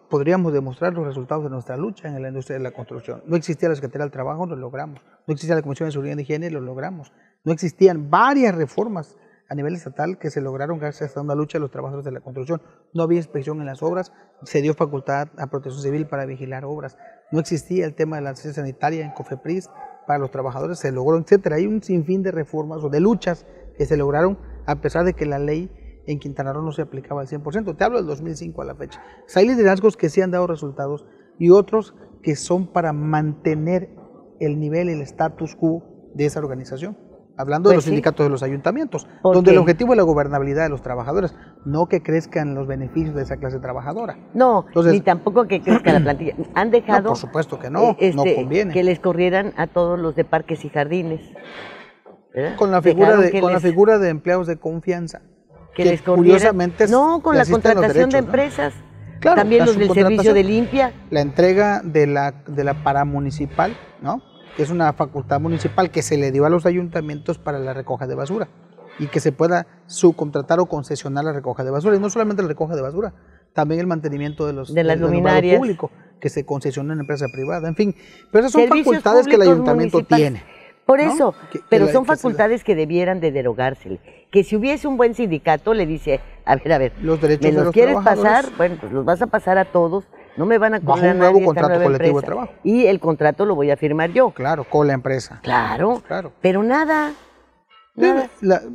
Podríamos demostrar los resultados de nuestra lucha en la industria de la construcción. No existía la Secretaría del Trabajo, lo logramos. No existía la Comisión de Seguridad y Higiene, lo logramos. No existían varias reformas a nivel estatal que se lograron gracias a una lucha de los trabajadores de la construcción. No había inspección en las obras, se dio facultad a Protección Civil para vigilar obras. No existía el tema de la asistencia sanitaria en COFEPRIS para los trabajadores, se logró, etcétera. Hay un sinfín de reformas o de luchas que se lograron a pesar de que la ley en Quintana Roo no se aplicaba al 100%. Te hablo del 2005 a la fecha. O sea, hay liderazgos que sí han dado resultados y otros que son para mantener el nivel, el status quo de esa organización. Hablando de los sindicatos de los ayuntamientos, donde el objetivo es la gobernabilidad de los trabajadores, no que crezcan los beneficios de esa clase trabajadora. No, ni tampoco que crezca la plantilla. Han dejado... No, por supuesto que no, no conviene. Que les corrieran a todos los de parques y jardines. ¿Verdad? Con la figura de empleados de confianza. Que les curiosamente con la contratación de empresas, ¿no? Claro, también los del servicio de limpia. La entrega de la paramunicipal, ¿no? Que es una facultad municipal que se le dio a los ayuntamientos para la recoja de basura y que se pueda subcontratar o concesionar la recoja de basura. Y no solamente la recoja de basura, también el mantenimiento de las luminarias público, que se concesiona en empresa privada, en fin. Pero esas son facultades que el ayuntamiento tiene. Por eso, ¿no? Pero son facultades que debieran de derogársele. Que si hubiese un buen sindicato, le dice, a ver, los derechos ¿me de los los quieres pasar? Bueno, pues los vas a pasar a todos, no me van a cobrar bajo un nuevo contrato colectivo de trabajo. Y el contrato lo voy a firmar yo. Claro, con la empresa. Claro. Pero nada.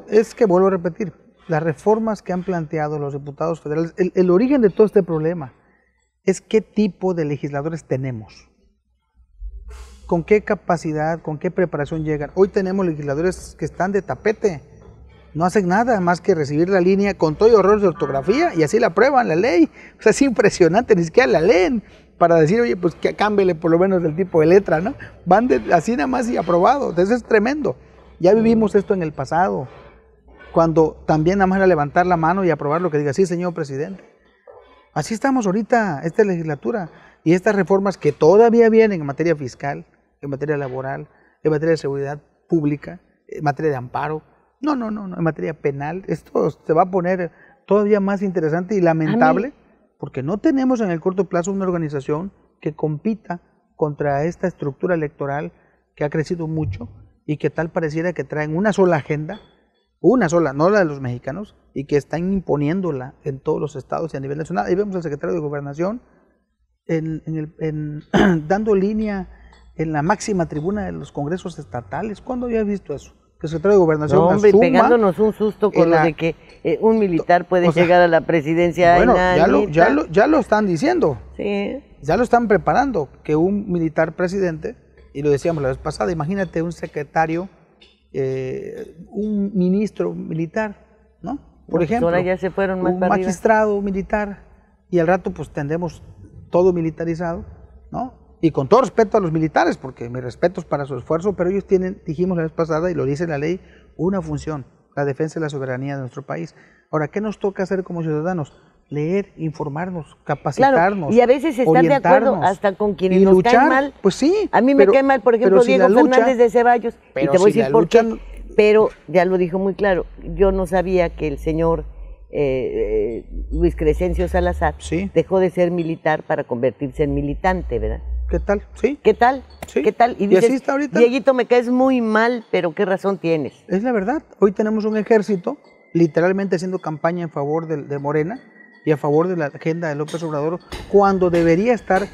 Es que vuelvo a repetir, las reformas que han planteado los diputados federales, el origen de todo este problema es qué tipo de legisladores tenemos. con qué capacidad, con qué preparación llegan. Hoy tenemos legisladores que están de tapete, no hacen nada más que recibir la línea con todo y errores de ortografía y así la aprueban la ley. O sea, es impresionante, ni siquiera la leen para decir, oye, pues que cámbiale por lo menos el tipo de letra, ¿no? Van así nada más y aprobado. Entonces es tremendo. Ya vivimos esto en el pasado, cuando también nada más era levantar la mano y aprobar lo que diga, sí, señor presidente. Así estamos ahorita, esta legislatura, y estas reformas que todavía vienen en materia fiscal, en materia laboral, en materia de seguridad pública, en materia de amparo, no, en materia penal, esto se va a poner todavía más interesante y lamentable, porque no tenemos en el corto plazo una organización que compita contra esta estructura electoral que ha crecido mucho y que tal pareciera que traen una sola agenda, una sola, no la de los mexicanos, y que están imponiéndola en todos los estados y a nivel nacional. Ahí vemos al secretario de Gobernación dando línea en la máxima tribuna de los congresos estatales. ¿Cuándo había visto eso? Que el secretario de Gobernación hombre, asuma pegándonos un susto con lo de que un militar puede llegar a la presidencia. Bueno, ya lo están diciendo. Sí. Ya lo están preparando, que un militar presidente, y lo decíamos la vez pasada, imagínate un secretario, un ministro militar, ¿no? Por ejemplo, ahora ya se fueron más un para arriba. magistrado militar, y al rato pues tendremos todo militarizado, ¿no? Y con todo respeto a los militares, porque mi respeto es para su esfuerzo, pero ellos tienen, dijimos la vez pasada, y lo dice la ley, una función, la defensa de la soberanía de nuestro país. Ahora, ¿qué nos toca hacer como ciudadanos? Leer, informarnos, capacitarnos, claro, y a veces estar de acuerdo hasta con quienes nos caen mal. Pues sí. A mí me cae mal, por ejemplo, Diego Fernández de Ceballos, y te voy a decir por qué. Pero ya lo dijo muy claro, yo no sabía que el señor Luis Crescencio Salazar dejó de ser militar para convertirse en militante, ¿verdad? ¿Qué tal? ¿Sí? ¿Qué tal? Sí. ¿Qué tal? Y dices, así está ahorita. Dieguito, me caes muy mal, pero ¿qué razón tienes? Es la verdad. Hoy tenemos un ejército literalmente haciendo campaña en favor de Morena y a favor de la agenda de López Obrador, cuando debería estar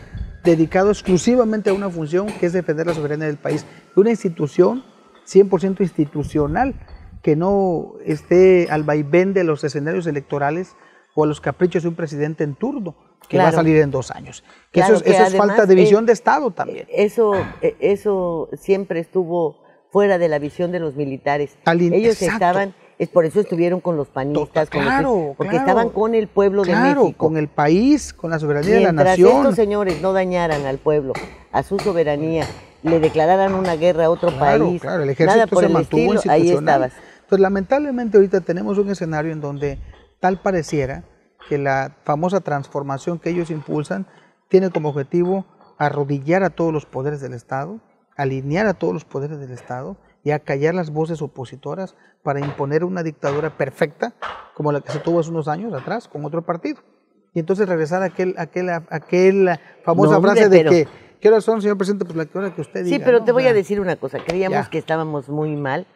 dedicado exclusivamente a una función que es defender la soberanía del país. Una institución 100% institucional, que no esté al vaivén de los escenarios electorales o a los caprichos de un presidente en turno, que va a salir en 2 años. Que eso es falta de visión de Estado también. Eso siempre estuvo fuera de la visión de los militares. Ellos estaban, por eso estuvieron con los panistas, porque estaban con el pueblo de México. Con el país, con la soberanía de la nación. Mientras estos señores no dañaran al pueblo, a su soberanía, le declararan una guerra a otro país, el ejército nada por se el mantuvo estilo, ahí estabas. Entonces, lamentablemente ahorita tenemos un escenario en donde tal pareciera que la famosa transformación que ellos impulsan tiene como objetivo arrodillar a todos los poderes del Estado, alinear a todos los poderes del Estado y acallar las voces opositoras para imponer una dictadura perfecta como la que se tuvo hace unos años atrás con otro partido. Y entonces regresar a aquella famosa frase de que ¿qué horas son, señor presidente? Pues la hora que usted diga. Sí, pero te voy a decir una cosa. Creíamos que estábamos muy mal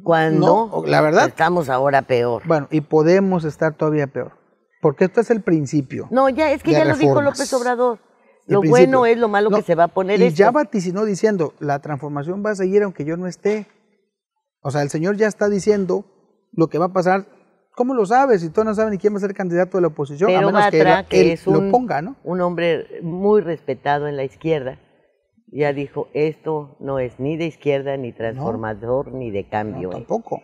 cuando la verdad, estamos ahora peor. Bueno, y podemos estar todavía peor. Porque esto es el principio. No, ya es que ya lo dijo López Obrador. Lo bueno es lo malo que se va a poner. Y ya vaticinó diciendo, la transformación va a seguir aunque yo no esté. O sea, el señor ya está diciendo lo que va a pasar. ¿Cómo lo sabes? Si tú no sabes ni quién va a ser candidato de la oposición, pero a menos que él lo ponga, ¿no? Un hombre muy respetado en la izquierda, ya dijo, esto no es ni de izquierda, ni transformador, ni de cambio. No, tampoco.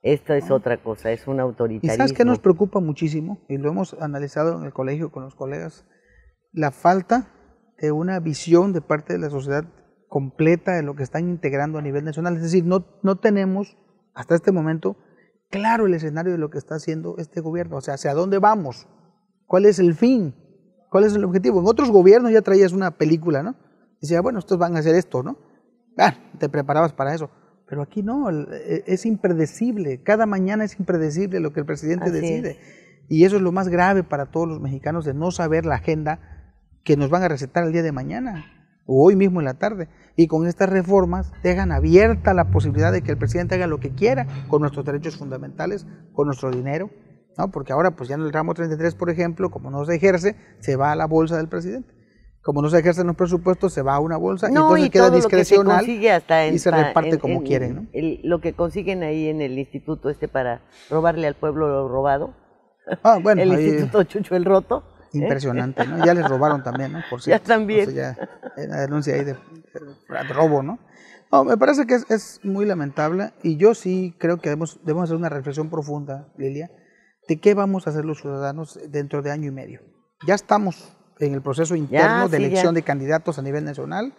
Esto es otra cosa, es un autoritarismo. ¿Y sabes qué nos preocupa muchísimo? Y lo hemos analizado en el colegio con los colegas, la falta de una visión de parte de la sociedad completa de lo que están integrando a nivel nacional. Es decir, no tenemos hasta este momento claro el escenario de lo que está haciendo este gobierno, o sea, hacia dónde vamos, cuál es el fin, cuál es el objetivo. En otros gobiernos ya traías una película, ¿no? Decía, bueno, estos van a hacer esto, ¿no? Te preparabas para eso. Pero aquí no, es impredecible, cada mañana es impredecible lo que el presidente decide. Y eso es lo más grave para todos los mexicanos, de no saber la agenda que nos van a recetar el día de mañana, o hoy mismo en la tarde. Y con estas reformas dejan abierta la posibilidad de que el presidente haga lo que quiera con nuestros derechos fundamentales, con nuestro dinero, ¿no? Porque ahora pues ya en el ramo 33, por ejemplo, como no se ejerce, se va a la bolsa del presidente. Como no se ejercen los presupuestos, se va a una bolsa y entonces queda discrecional y se reparte como quieren, ¿no? Lo que consiguen ahí en el instituto para robarle al pueblo lo robado, bueno, el instituto Chucho el Roto, Impresionante, ¿no? Ya les robaron también, ¿no? Por cierto. Ya también. O sea, ya hay una denuncia ahí de robo, ¿no? No, me parece que es muy lamentable y yo sí creo que debemos hacer una reflexión profunda, Lilia, de qué vamos a hacer los ciudadanos dentro de año y medio. Ya estamos en el proceso interno de elección de candidatos a nivel nacional,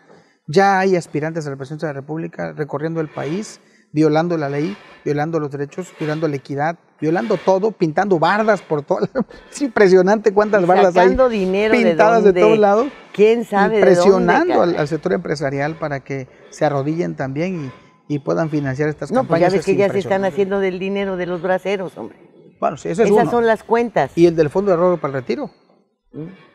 ya hay aspirantes a la presidencia de la República recorriendo el país, violando la ley, violando los derechos, violando la equidad, violando todo, pintando bardas por todo. Es impresionante cuántas bardas hay dinero pintadas de todos lados. ¿Quién sabe presionando al sector empresarial para que se arrodillen también y puedan financiar estas campañas. No, pues ya ves que ya se están haciendo del dinero de los braceros, hombre. Bueno, sí, ese es Esas uno. son las cuentas. Y el del Fondo de Ahorro para el Retiro.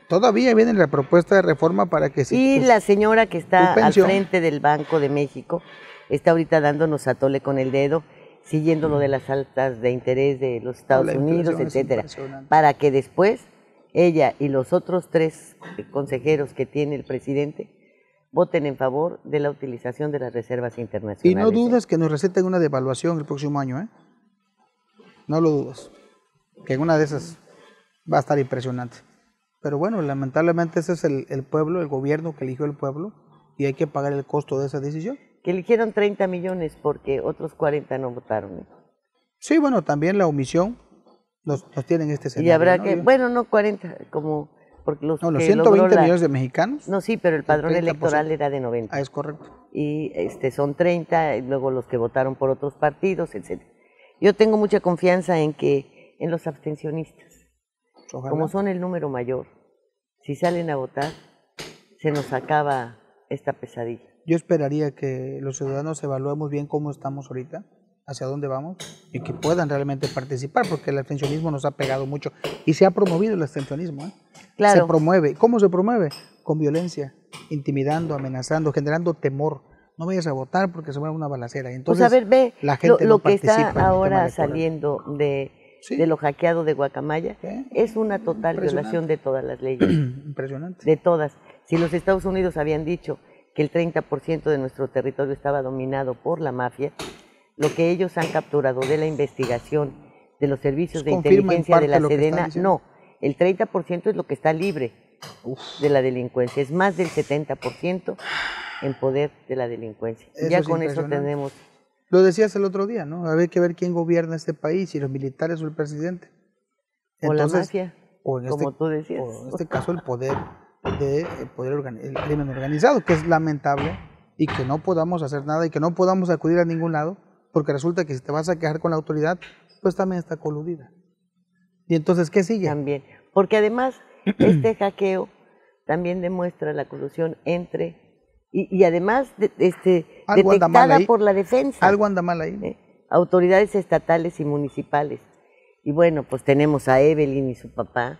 Todavía viene la propuesta de reforma para que... Y la señora que está al frente del Banco de México está ahorita dándonos a tole con el dedo, siguiendo lo de las altas de interés de los Estados Unidos, etcétera, para que después ella y los otros 3 consejeros que tiene el presidente voten en favor de la utilización de las reservas internacionales. Y no dudes que nos receten una devaluación el próximo año, ¿eh? No lo dudas. Que en una de esas va a estar impresionante. Pero bueno, lamentablemente ese es el pueblo, el gobierno que eligió el pueblo y hay que pagar el costo de esa decisión. Que eligieron 30 millones porque otros 40 no votaron. Sí, bueno, también la omisión nos tiene en este escenario. Y habrá ¿no? que, bueno, no 40, como... Porque los 120 millones de mexicanos. No, sí, pero el padrón electoral era de 90. Ah, es correcto. Y son 30, y luego los que votaron por otros partidos, etc. Yo tengo mucha confianza en los abstencionistas. Ojalá. Como son el número mayor, si salen a votar, se nos acaba esta pesadilla. Yo esperaría que los ciudadanos evaluemos bien cómo estamos ahorita, hacia dónde vamos, y que puedan realmente participar, porque el abstencionismo nos ha pegado mucho, y se ha promovido el abstencionismo, ¿eh? Claro. Se promueve. ¿Cómo se promueve? Con violencia, intimidando, amenazando, generando temor. No vayas a votar porque se va a una balacera. Entonces, pues a ver, ve la gente lo no que participa está ahora saliendo de lo hackeado de Guacamaya, es una total violación de todas las leyes. Impresionante. De todas. Si los Estados Unidos habían dicho que el 30% de nuestro territorio estaba dominado por la mafia, lo que ellos han capturado de la investigación de los servicios de inteligencia de la Sedena, no, el 30% es lo que está libre de la delincuencia, es más del 70% en poder de la delincuencia. Ya con eso tenemos... Lo decías el otro día, ¿no? Hay que ver quién gobierna este país, si los militares o el presidente. Entonces, o la mafia, como tú decías. O en este caso el el crimen organizado, que es lamentable y que no podamos hacer nada y que no podamos acudir a ningún lado, porque resulta que si te vas a quejar con la autoridad, pues también está coludida. Y entonces, ¿qué sigue? También, porque además este hackeo también demuestra la colusión entre... Y además detectada por la defensa. Algo anda mal ahí. Autoridades estatales y municipales. Y bueno, pues tenemos a Evelyn y su papá,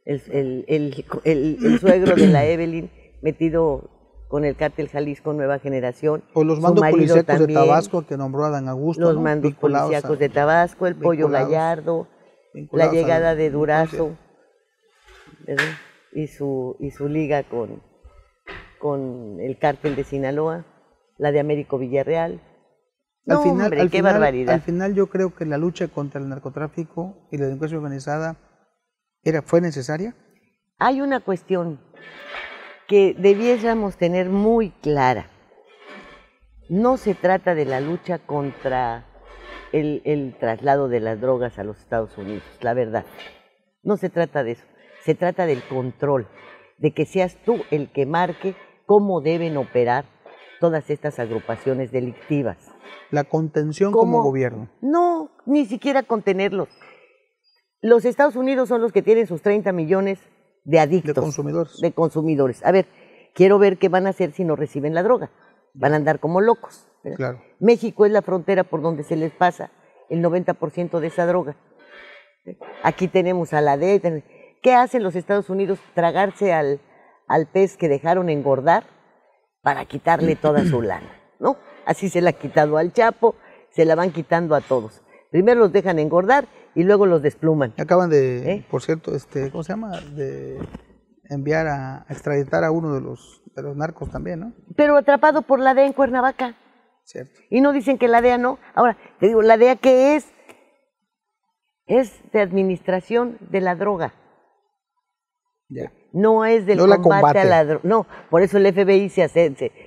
el suegro de la Evelyn metido con el cártel Jalisco Nueva Generación. O los mandos policíacos de Tabasco que nombró Adán Augusto. Los mandos policíacos de Tabasco, el Pollo Gallardo, la llegada de Durazo, y su liga con el cártel de Sinaloa, la de Américo Villarreal. Qué barbaridad. Al final yo creo que la lucha contra el narcotráfico y la delincuencia organizada fue necesaria. Hay una cuestión que debiésemos tener muy clara. No se trata de la lucha contra el traslado de las drogas a los Estados Unidos, la verdad. No se trata de eso. Se trata del control, de que seas tú el que marque cómo deben operar todas estas agrupaciones delictivas. La contención como gobierno. No, ni siquiera contenerlos. Los Estados Unidos son los que tienen sus 30 millones de adictos. De consumidores. A ver, quiero ver qué van a hacer si no reciben la droga. Van a andar como locos. Claro. México es la frontera por donde se les pasa el 90% de esa droga. Aquí tenemos a la DEA. ¿Qué hacen los Estados Unidos? Tragarse al pez que dejaron engordar para quitarle toda su lana, ¿no? Así se la ha quitado al Chapo, se la van quitando a todos. Primero los dejan engordar y luego los despluman. Acaban de, por cierto, ¿cómo se llama? De enviar a extraditar a uno de los narcos también, ¿no? Pero atrapado por la DEA en Cuernavaca. Cierto. Y no dicen que la DEA no. Ahora, te digo, ¿la DEA qué es? Es de administración de la droga. Ya. No es del No la combate combate. a la droga. No, por eso el FBI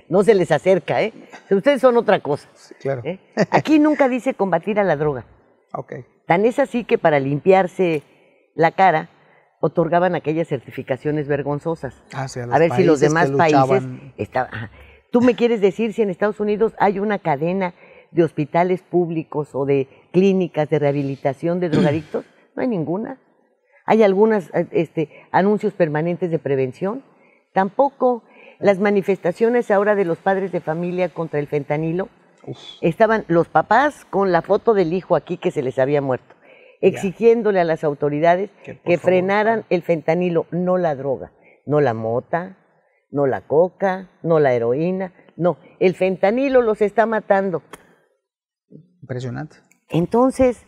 no se les acerca, ¿eh? Ustedes son otra cosa. Sí, claro. ¿eh? Aquí nunca dice combatir a la droga. Ok. Tan es así que para limpiarse la cara otorgaban aquellas certificaciones vergonzosas. Sí, A ver si los demás que países luchaban. estaban. ¿Tú me quieres decir si en Estados Unidos hay una cadena de hospitales públicos o de clínicas de rehabilitación de drogadictos? No hay ninguna. ¿Hay algunos anuncios permanentes de prevención? Tampoco. Las manifestaciones ahora de los padres de familia contra el fentanilo, estaban los papás con la foto del hijo aquí que se les había muerto, exigiéndole a las autoridades que frenaran el fentanilo, no la droga, no la mota, no la coca, no la heroína, no, el fentanilo los está matando. Impresionante. Entonces,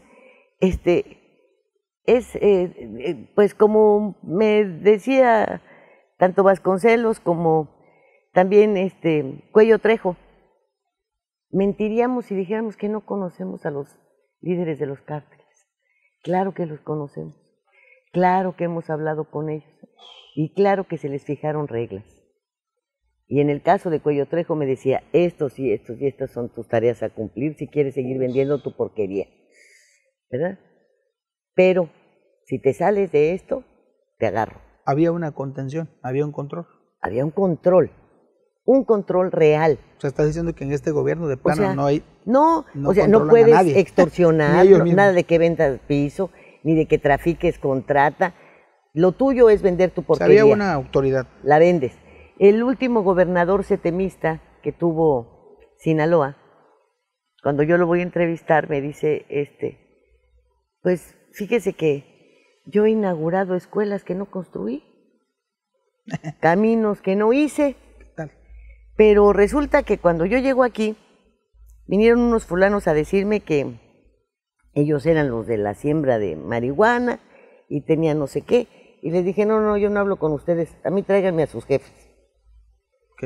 pues como me decía tanto Vasconcelos como también Cuello Trejo, mentiríamos si dijéramos que no conocemos a los líderes de los cárteles. Claro que los conocemos, claro que hemos hablado con ellos y claro que se les fijaron reglas. Y en el caso de Cuello Trejo me decía, estos y estas son tus tareas a cumplir si quieres seguir vendiendo tu porquería, ¿verdad? Pero si te sales de esto, te agarro. Había una contención, había un control. Había un control real. O sea, estás diciendo que en este gobierno de plano no hay... No controlan a puedes nadie. extorsionar, Ni ellos mismos. nada de que vendas piso, ni de que trafiques con trata. Lo tuyo es vender tu porquería. Había una autoridad. La vendes. El último gobernador setemista que tuvo Sinaloa, cuando yo lo voy a entrevistar, me dice, pues fíjese que yo he inaugurado escuelas que no construí, caminos que no hice, pero resulta que cuando yo llego aquí, vinieron unos fulanos a decirme que ellos eran los de la siembra de marihuana y tenían no sé qué, y les dije, no, yo no hablo con ustedes, a mí tráiganme a sus jefes.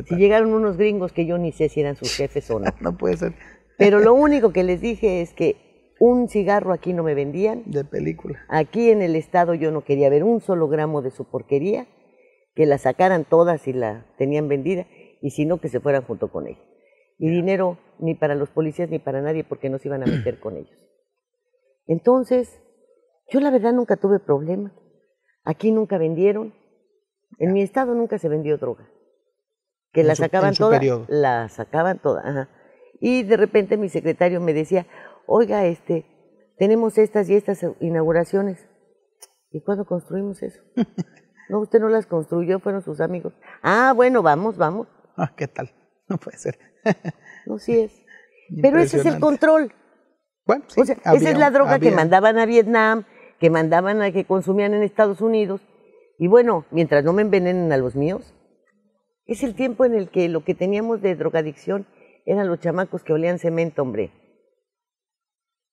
Si llegaron unos gringos que yo ni sé si eran sus jefes o no. No puede ser. Pero lo único que les dije es que un cigarro aquí no me vendían. De película. Aquí en el estado yo no quería ver un solo gramo de su porquería, que la sacaran todas y la tenían vendida, y si no, que se fueran junto con ella. Y dinero ni para los policías ni para nadie, porque no se iban a meter con ellos. Entonces, yo la verdad nunca tuve problema. Aquí nunca vendieron. En mi estado nunca se vendió droga. Que la sacaban toda, la sacaban toda, ajá. Y de repente mi secretario me decía, oiga, tenemos estas y estas inauguraciones. ¿Y cuándo construimos eso? No, usted no las construyó, fueron sus amigos. Ah, bueno, vamos. ¿Qué tal? No puede ser. No, sí es. Pero ese es el control. Bueno, sí, o sea, esa es la droga que mandaban a Vietnam, que mandaban a que consumían en Estados Unidos. Y bueno, mientras no me envenenen a los míos, es el tiempo en el que lo que teníamos de drogadicción eran los chamacos que olían cemento, hombre.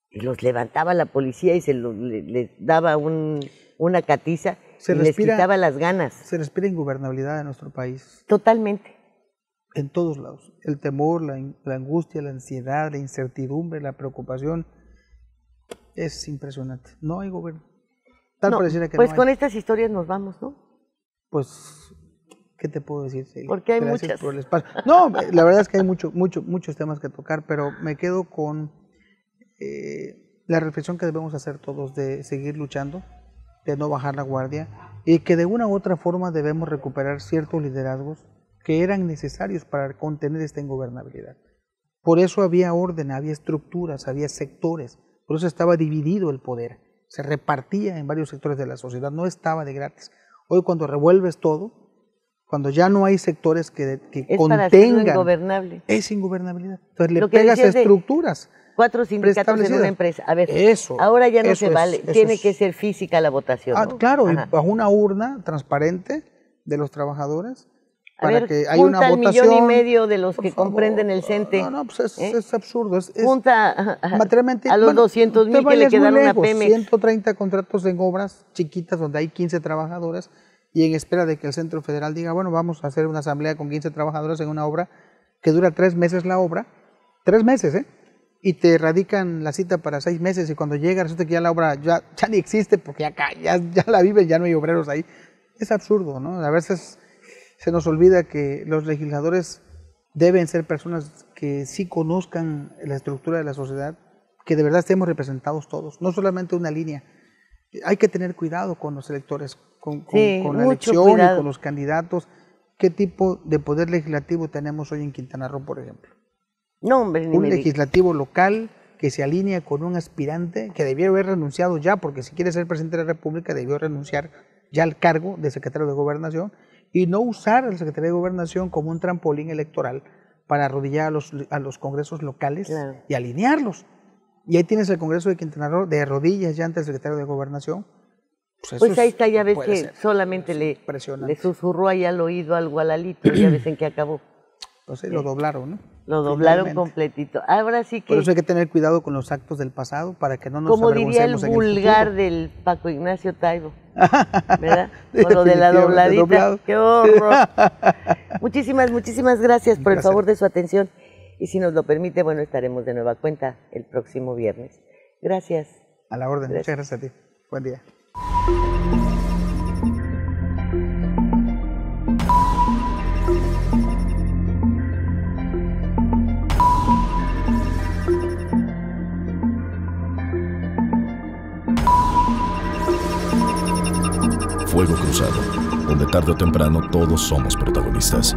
Y los levantaba la policía y les daba una catiza y les quitaba las ganas. Se respira ingobernabilidad en nuestro país. Totalmente. En todos lados. El temor, la angustia, la ansiedad, la incertidumbre, la preocupación. Es impresionante. No hay gobierno. Pareciera que pues no hay. Con estas historias nos vamos, ¿no? Pues... ¿Qué te puedo decir? Sí, porque hay gracias muchas. Por el espacio. No, la verdad es que hay muchos temas que tocar, pero me quedo con la reflexión que debemos hacer todos de seguir luchando, de no bajar la guardia y que de una u otra forma debemos recuperar ciertos liderazgos que eran necesarios para contener esta ingobernabilidad. Por eso había orden, había estructuras, había sectores, por eso estaba dividido el poder, se repartía en varios sectores de la sociedad, no estaba de gratis. Hoy cuando revuelves todo, cuando ya no hay sectores que contengan, ingobernable. Es ingobernabilidad. Entonces le pegas a estructuras. 4 sindicatos en una empresa. A ver, ahora ya no se vale. Tiene que ser física la votación, ¿no? Claro, y bajo una urna transparente de los trabajadores para que haya una votación. 1,5 millones de los que comprenden el CENTE. No, pues es absurdo. Junta materialmente, a los 200,000 que le quedaron a Pemex. 130 contratos en obras chiquitas donde hay 15 trabajadores. Y en espera de que el Centro Federal diga, bueno, vamos a hacer una asamblea con 15 trabajadores en una obra que dura 3 meses la obra, 3 meses, y te radican la cita para 6 meses y cuando llega resulta que ya la obra ya ni existe porque ya la viven, ya no hay obreros ahí. es absurdo, ¿no? A veces se nos olvida que los legisladores deben ser personas que sí conozcan la estructura de la sociedad, que de verdad estemos representados todos, no solamente una línea. Hay que tener cuidado con los electores, con la elección cuidado. Y con los candidatos. ¿Qué tipo de poder legislativo tenemos hoy en Quintana Roo, por ejemplo? No, hombre, un legislativo local que se alinea con un aspirante que debió haber renunciado ya, porque si quiere ser presidente de la República debió renunciar ya al cargo de secretario de Gobernación y no usar al secretario de Gobernación como un trampolín electoral para arrodillar a los congresos locales y alinearlos. Y ahí tienes el Congreso de Quintana Roo de rodillas ya ante el secretario de Gobernación. Pues ahí está, ya ves que solamente le susurró ahí al oído algo a Lalito, ya ves en qué acabó. Pues lo doblaron, ¿no? Lo doblaron completito. Ahora sí que... Por eso hay que tener cuidado con los actos del pasado para que no nos avergoncemos en el futuro. Como diría el vulgar del Paco Ignacio Taibo, ¿verdad? Con lo de la dobladita. ¡Qué horror! Muchísimas gracias por el favor de su atención. Y si nos lo permite, bueno, estaremos de nueva cuenta el próximo viernes. Gracias. A la orden. Muchas gracias a ti. Buen día. Fuego Cruzado, donde tarde o temprano todos somos protagonistas.